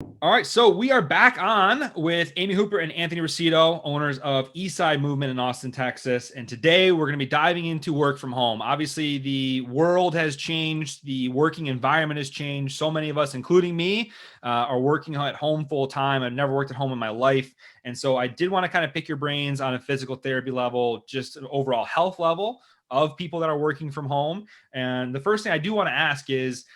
All right, so we are back on with Amy Hooper and Anthony Rosito, owners of Eastside Movement in Austin, Texas. And today we're going to be diving into work from home. Obviously, the world has changed, the working environment has changed. So many of us, including me, are working at home full time. I've never worked at home in my life. And so I did want to kind of pick your brains on a physical therapy level, just an overall health level of people that are working from home. And the first thing I do want to ask is,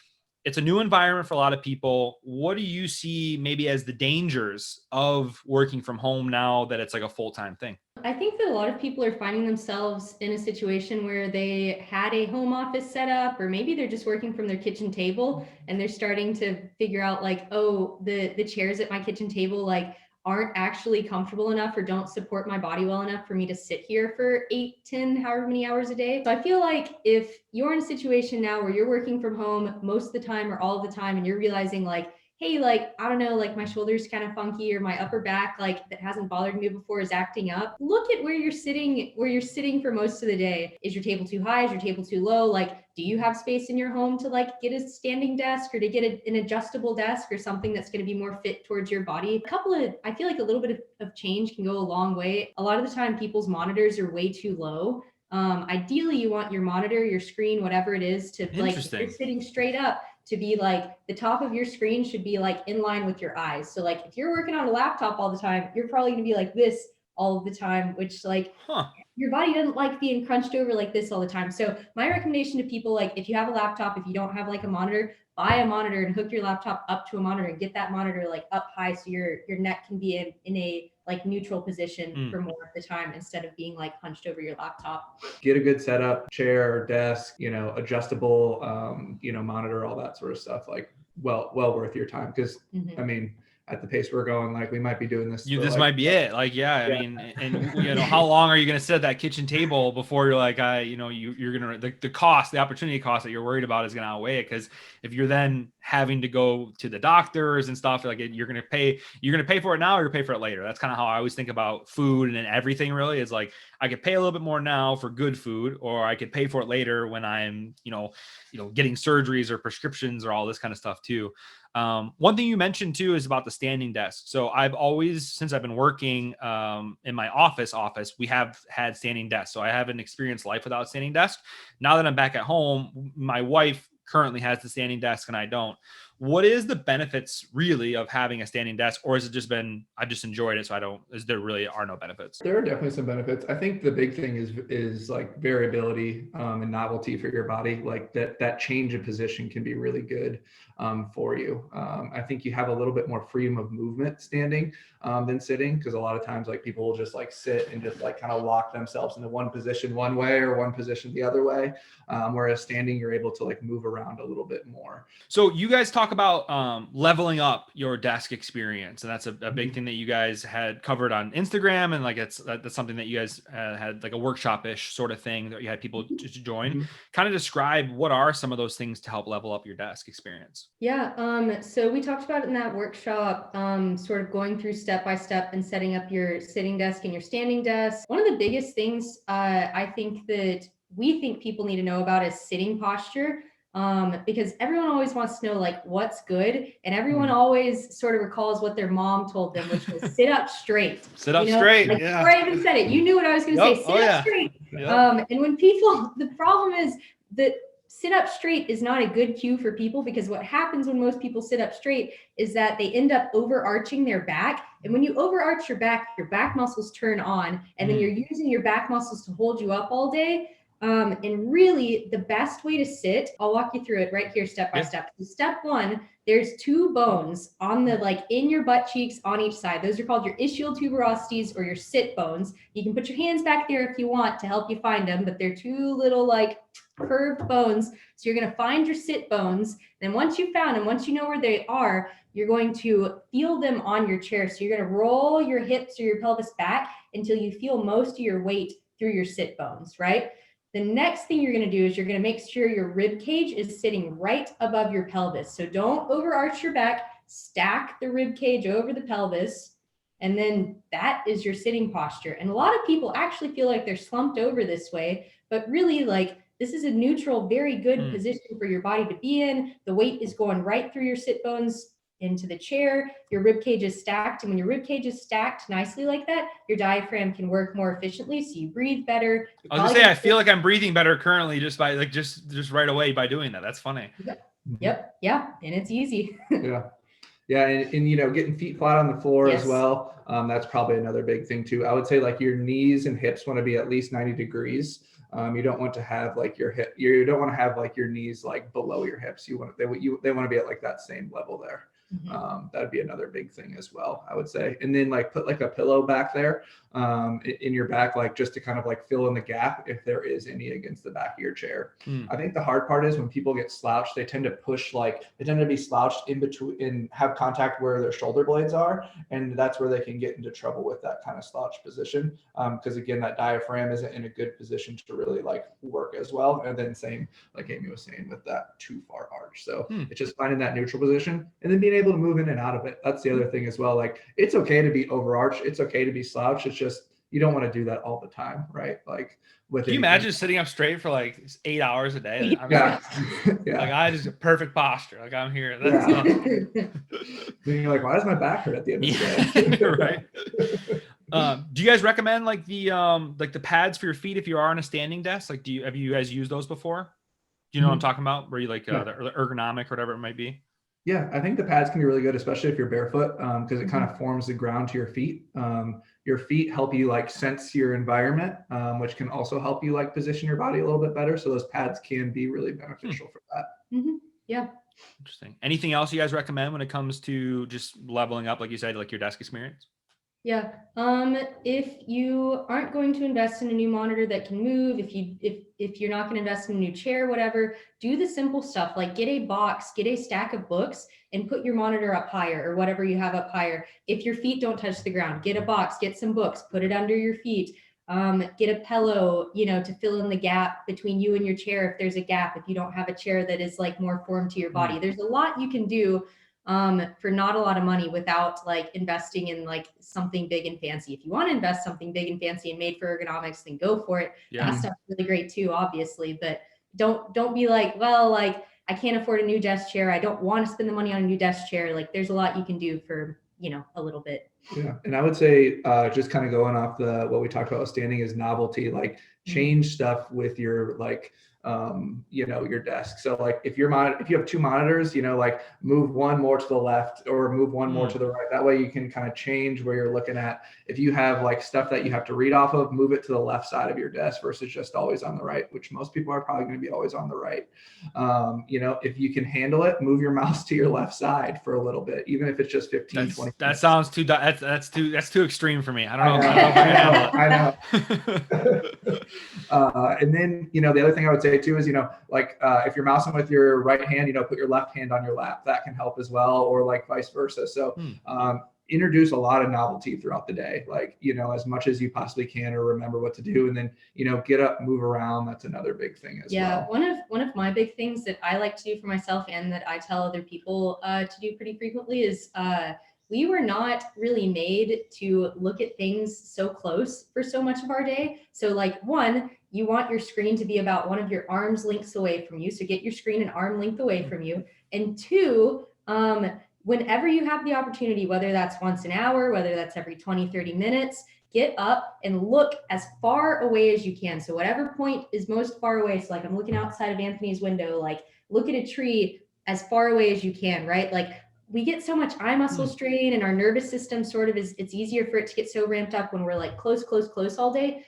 it's a new environment for a lot of people. What do you see maybe as the dangers of working from home now that it's like a full-time thing? I think that a lot of people are finding themselves in a situation where they had a home office set up, or maybe they're just working from their kitchen table and they're starting to figure out like, oh, the chairs at my kitchen table like aren't actually comfortable enough or don't support my body well enough for me to sit here for 8, 10, however many hours a day. So I feel like if you're in a situation now where you're working from home most of the time or all of the time and you're realizing like, hey, like, I don't know, like my shoulder's kind of funky or my upper back, like that hasn't bothered me before is acting up. Look at where you're sitting for most of the day. Is your table too high? Is your table too low? Like, do you have space in your home to like get a standing desk or to get an adjustable desk or something that's going to be more fit towards your body? I feel like a little bit of change can go a long way. A lot of the time, people's monitors are way too low. Ideally, you want your monitor, your screen, whatever it is, to like, if you're Interesting. sitting straight up, to be like the top of your screen should be like in line with your eyes. So like if you're working on a laptop all the time, you're probably going to be like this all of the time, which like Huh. your body doesn't like being crunched over like this all the time. So my recommendation to people, like if you have a laptop, if you don't have like a monitor, buy a monitor and hook your laptop up to a monitor and get that monitor like up high so your neck can be in a like neutral position Mm. for more of the time instead of being like hunched over your laptop. Get a good setup, chair, desk, adjustable, monitor, all that sort of stuff. Like, well worth your time. Because I Mm-hmm. mean, at the pace we're going, like we might be doing this for This like, might be it. Like, yeah, I yeah. mean, and how long are you going to sit at that kitchen table before you're like, you're going to, the cost, the opportunity cost that you're worried about is going to outweigh it. Cause if you're then having to go to the doctors and stuff, like you're going to pay for it now or you pay for it later. That's kind of how I always think about food and everything really is like, I could pay a little bit more now for good food, or I could pay for it later when I'm, getting surgeries or prescriptions or all this kind of stuff too. One thing you mentioned too is about the standing desk. So I've always, since I've been working in my office, we have had standing desks. So I haven't experienced life without standing desk. Now that I'm back at home, my wife currently has the standing desk and I don't. What is the benefits really of having a standing desk, or has it just been I've just enjoyed it, so I don't? Is there really are no benefits? There are definitely some benefits. I think the big thing is like variability and novelty for your body. Like that change of position can be really good for you. I think you have a little bit more freedom of movement standing than sitting, because a lot of times like people will just like sit and just like kind of lock themselves into one position one way or one position the other way. Whereas standing, you're able to like move around a little bit more. So you guys talk about leveling up your desk experience, and that's a big thing that you guys had covered on Instagram, and like that's something that you guys had like a workshop-ish sort of thing that you had people to join. Mm-hmm. Kind of describe what are some of those things to help level up your desk experience. Yeah, so we talked about it in that workshop, sort of going through step by step and setting up your sitting desk and your standing desk. One of the biggest things I think that we think people need to know about is sitting posture. Because everyone always wants to know like what's good, and everyone always sort of recalls what their mom told them, which was sit up straight. Sit up straight. Like Yeah. before I even said it, you knew what I was going to Yep. say. Oh Sit up yeah. straight. Yep. And when people, the problem is that sit up straight is not a good cue for people, because what happens when most people sit up straight is that they end up overarching their back. And when you overarch your back muscles turn on, and then you're using your back muscles to hold you up all day. And really, the best way to sit, I'll walk you through it right here, step by step. So step one, there's two bones on the like in your butt cheeks on each side. Those are called your ischial tuberosities, or your sit bones. You can put your hands back there if you want to help you find them, but they're two little like curved bones. So you're going to find your sit bones. Then once you found them, once you know where they are, you're going to feel them on your chair. So you're going to roll your hips or your pelvis back until you feel most of your weight through your sit bones, right? The next thing you're going to do is you're going to make sure your rib cage is sitting right above your pelvis. So don't overarch your back, stack the rib cage over the pelvis, and then that is your sitting posture. And a lot of people actually feel like they're slumped over this way, but really like this is a neutral, very good position for your body to be in. The weight is going right through your sit bones. into the chair, your rib cage is stacked. And when your rib cage is stacked nicely like that, your diaphragm can work more efficiently. So you breathe better. I was gonna say, I feel like I'm breathing better currently just by like, just right away by doing that. That's funny. Yep. Yeah. And it's easy. Yeah. Yeah, and you know, getting feet flat on the floor Yes. as well. That's probably another big thing too. I would say like your knees and hips want to be at least 90 degrees. You don't want to have like your hip. You don't want to have like your knees like below your hips. They want to be at like that same level there. That'd be another big thing as well, I would say. And then like put like a pillow back there in your back, like just to kind of like fill in the gap if there is any against the back of your chair. I think the hard part is when people get slouched, they tend to be slouched in between and have contact where their shoulder blades are. And that's where they can get into trouble with that kind of slouch position. Because again, that diaphragm isn't in a good position to really like work as well. And then same, like Amy was saying, with that too far arch. So it's just finding that neutral position and then being able to move in and out of it. That's the other thing as well. Like it's okay to be overarched. It's okay to be slouched. It's just, you don't want to do that all the time, right? Like with Can you imagine sitting up straight for like 8 hours a day? Yeah. Like I just perfect posture. Like I'm here. That's then you're like, why does my back hurt at the end of the day? Right. Do you guys recommend like the pads for your feet if you are on a standing desk? Like, have you guys used those before? Do you know what I'm talking about? Where you like the ergonomic or whatever it might be? Yeah, I think the pads can be really good, especially if you're barefoot, because it kind of forms the ground to your feet. Your feet help you like sense your environment, which can also help you like position your body a little bit better. So those pads can be really beneficial for that. Yeah. Interesting. Anything else you guys recommend when it comes to just leveling up, like you said, like your desk experience? Yeah. If you aren't going to invest in a new monitor that can move, if you're not going to invest in a new chair, whatever, do the simple stuff like get a box, get a stack of books and put your monitor up higher or whatever you have up higher. If your feet don't touch the ground, get a box, get some books, put it under your feet. Get a pillow, to fill in the gap between you and your chair. If there's a gap, if you don't have a chair that is like more formed to your body, there's a lot you can do for not a lot of money without like investing in like something big and fancy. If you want to invest something big and fancy and made for ergonomics, then go for it. That stuff's really great too, obviously, but don't be like, well, like I can't afford a new desk chair. I don't want to spend the money on a new desk chair. Like there's a lot you can do for, a little bit. Yeah. And I would say just kind of going off what we talked about standing is novelty, like change stuff with your like your desk. So like if you have two monitors, like move one more to the left or move one more to the right. That way you can kind of change where you're looking at. If you have like stuff that you have to read off of, move it to the left side of your desk versus just always on the right, which most people are probably going to be always on the right. If you can handle it, move your mouse to your left side for a little bit, even if it's just 15, 20 minutes. That sounds that's too extreme for me. I don't know. I know. And then, the other thing I would say too is, if you're mousing with your right hand, put your left hand on your lap. That can help as well, or like vice versa. So introduce a lot of novelty throughout the day, like, as much as you possibly can, or remember what to do. And then, get up, move around. That's another big thing as well. Yeah. One of my big things that I like to do for myself and that I tell other people to do pretty frequently is we were not really made to look at things so close for so much of our day. So like one, you want your screen to be about one of your arm's lengths away from you. So get your screen an arm length away from you. And two, whenever you have the opportunity, whether that's once an hour, whether that's every 20, 30 minutes, get up and look as far away as you can. So whatever point is most far away. So like I'm looking outside of Anthony's window, like look at a tree as far away as you can, right? Like we get so much eye muscle strain and our nervous system it's easier for it to get so ramped up when we're like close all day.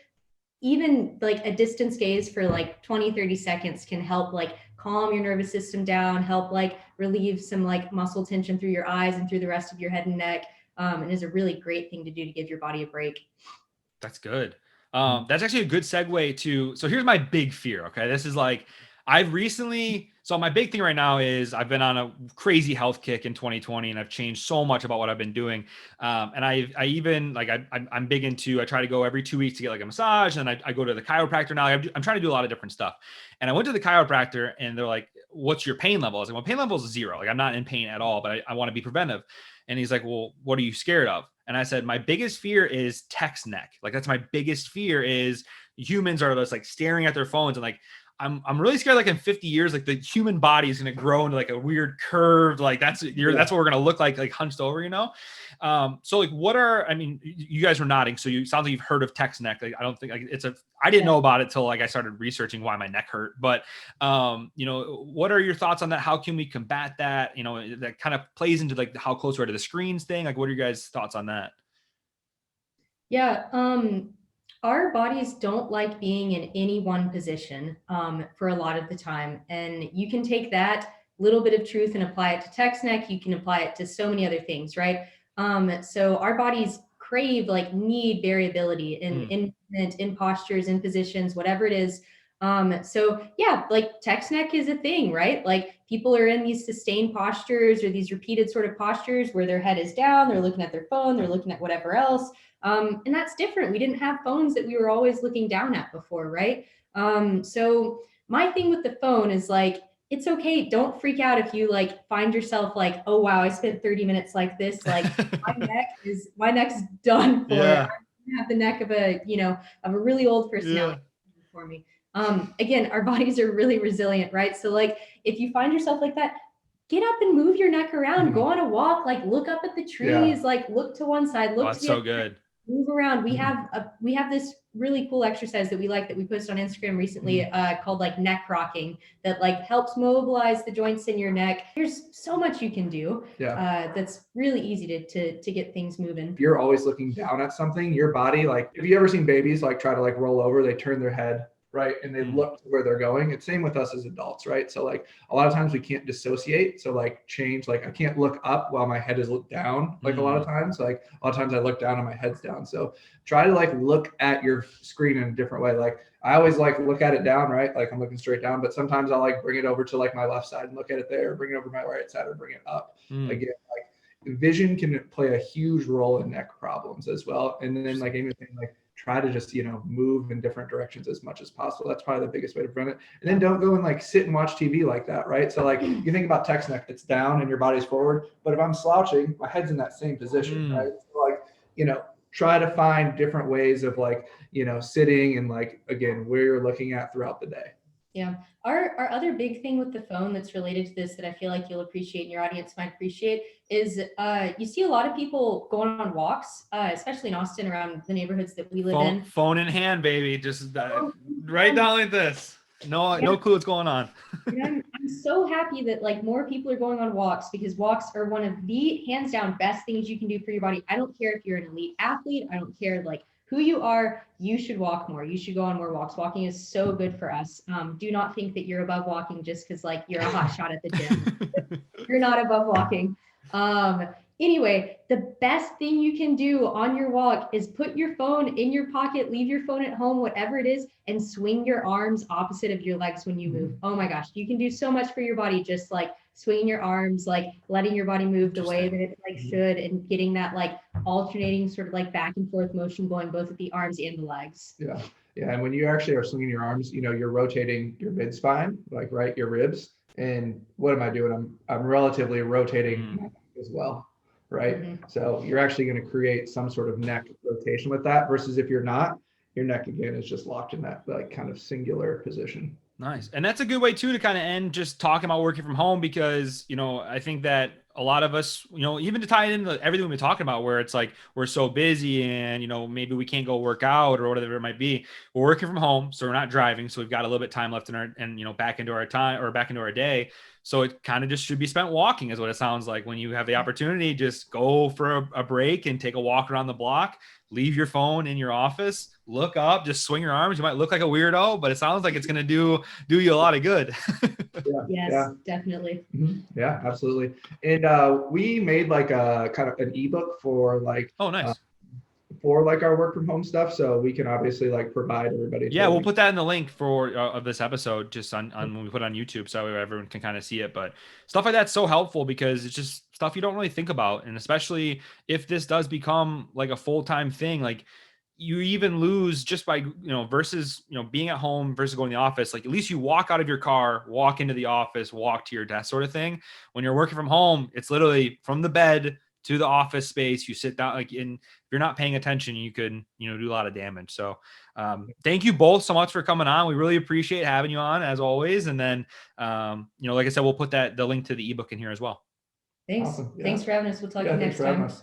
Even like a distance gaze for like 20, 30 seconds can help like calm your nervous system down, help like relieve some like muscle tension through your eyes and through the rest of your head and neck. And is a really great thing to do to give your body a break. That's good. That's actually a good segue so here's my big fear. Okay. This is like, so my big thing right now is I've been on a crazy health kick in 2020 and I've changed so much about what I've been doing. And I'm big into, I try to go every 2 weeks to get like a massage, and I go to the chiropractor now. I'm trying to do a lot of different stuff. And I went to the chiropractor and they're like, what's your pain level? I was like, well, pain level is 0. Like I'm not in pain at all, but I want to be preventive. And he's like, well, what are you scared of? And I said, my biggest fear is text neck. Like that's my biggest fear is humans are just like staring at their phones. And like, I'm really scared, like in 50 years, like the human body is going to grow into like a weird curved, like that's what we're going to look like hunched over, so like, I mean, you guys were nodding. So you sound like you've heard of text neck. Like, I don't think like I didn't know about it till like I started researching why my neck hurt, but what are your thoughts on that? How can we combat that? That kind of plays into like how close we're to the screens thing. Like, what are your guys' thoughts on that? Yeah. Our bodies don't like being in any one position for a lot of the time. And you can take that little bit of truth and apply it to text neck. You can apply it to so many other things, right? So our bodies crave, like, need variability in movement, in postures, in positions, whatever it is. So yeah, like text neck is a thing, right? Like people are in these sustained postures or these repeated sort of postures where their head is down, they're looking at their phone, they're looking at whatever else. And that's different. We didn't have phones that we were always looking down at before, right? So my thing with the phone is like, it's okay. Don't freak out if you like find yourself like, oh wow, I spent 30 minutes like this. Like my neck's done for. Yeah. I have the neck of a really old personality for me. Again, our bodies are really resilient, right? So like if you find yourself like that, get up and move your neck around, go on a walk, like look up at the trees, like look to one side, look to the so other, good. Move around. We have this really cool exercise that we posted on Instagram recently called like neck rocking that like helps mobilize the joints in your neck. There's so much you can do. That's really easy to get things moving. If you're always looking down at something, your body, like, have you ever seen babies like try to like roll over, they turn their head, right? And they look to where they're going. It's same with us as adults, right? So like a lot of times we can't dissociate. So like change, like I can't look up while my head is looked down. Like a lot of times, like a lot of times I look down and my head's down. So try to like look at your screen in a different way. Like I always like look at it down, right? Like I'm looking straight down, but sometimes I'll like bring it over to like my left side and look at it there, bring it over to my right side or bring it up. Again, like vision can play a huge role in neck problems as well. And then like Amy was saying, like try to just, move in different directions as much as possible. That's probably the biggest way to prevent it. And then don't go and like sit and watch TV like that, right? So like you think about text neck, it's down and your body's forward. But if I'm slouching, my head's in that same position, right? So like, try to find different ways of like, sitting and like, again, where you're looking at throughout the day. Yeah. Our other big thing with the phone that's related to this that I feel like you'll appreciate and your audience might appreciate is you see a lot of people going on walks, especially in Austin around the neighborhoods that we live in. Phone in hand, baby. Just right down like this. No clue what's going on. I'm so happy that like more people are going on walks because walks are one of the hands down best things you can do for your body. I don't care if you're an elite athlete. I don't care like who you are, you should walk more. You should go on more walks. Walking is so good for us. Do not think that you're above walking just because like you're a hot shot at the gym. You're not above walking. Anyway, the best thing you can do on your walk is put your phone in your pocket, leave your phone at home, whatever it is, and swing your arms opposite of your legs when you move. Oh my gosh, you can do so much for your body just like swinging your arms, like letting your body move the way that it like should and getting that like alternating sort of like back and forth motion going both with the arms and the legs. Yeah. Yeah. And when you actually are swinging your arms, you're rotating your mid spine, like right, your ribs. And what am I doing? I'm relatively rotating as well. Right. So you're actually going to create some sort of neck rotation with that versus if you're not, your neck again is just locked in that like kind of singular position. Nice. And that's a good way too to kind of end just talking about working from home because, I think that a lot of us, even to tie it into everything we've been talking about where it's like we're so busy and, maybe we can't go work out or whatever it might be. We're working from home, so we're not driving. So we've got a little bit of time left in our back into our time or back into our day. So it kind of just should be spent walking is what it sounds like. When you have the opportunity, just go for a break and take a walk around the block, leave your phone in your office, look up, just swing your arms. You might look like a weirdo, but it sounds like it's going to do you a lot of good. Yes, definitely. Yeah, absolutely. And we made like a kind of an ebook for like, oh, nice. For like our work from home stuff, so we can obviously like provide everybody. Yeah, we'll put that in the link for of this episode, just on when we put it on YouTube, so everyone can kind of see it. But stuff like that's so helpful because it's just stuff you don't really think about, and especially if this does become like a full-time thing, like you even lose just by versus being at home versus going to the office. Like at least you walk out of your car, walk into the office, walk to your desk, sort of thing. When you're working from home, it's literally from the bed to the office space, you sit down, like, if you're not paying attention, you can, do a lot of damage. So thank you both so much for coming on. We really appreciate having you on, as always. And then, like I said, we'll put the link to the ebook in here as well. Thanks. Awesome. Yeah. Thanks for having us. We'll talk to you Thanks next for having time. us.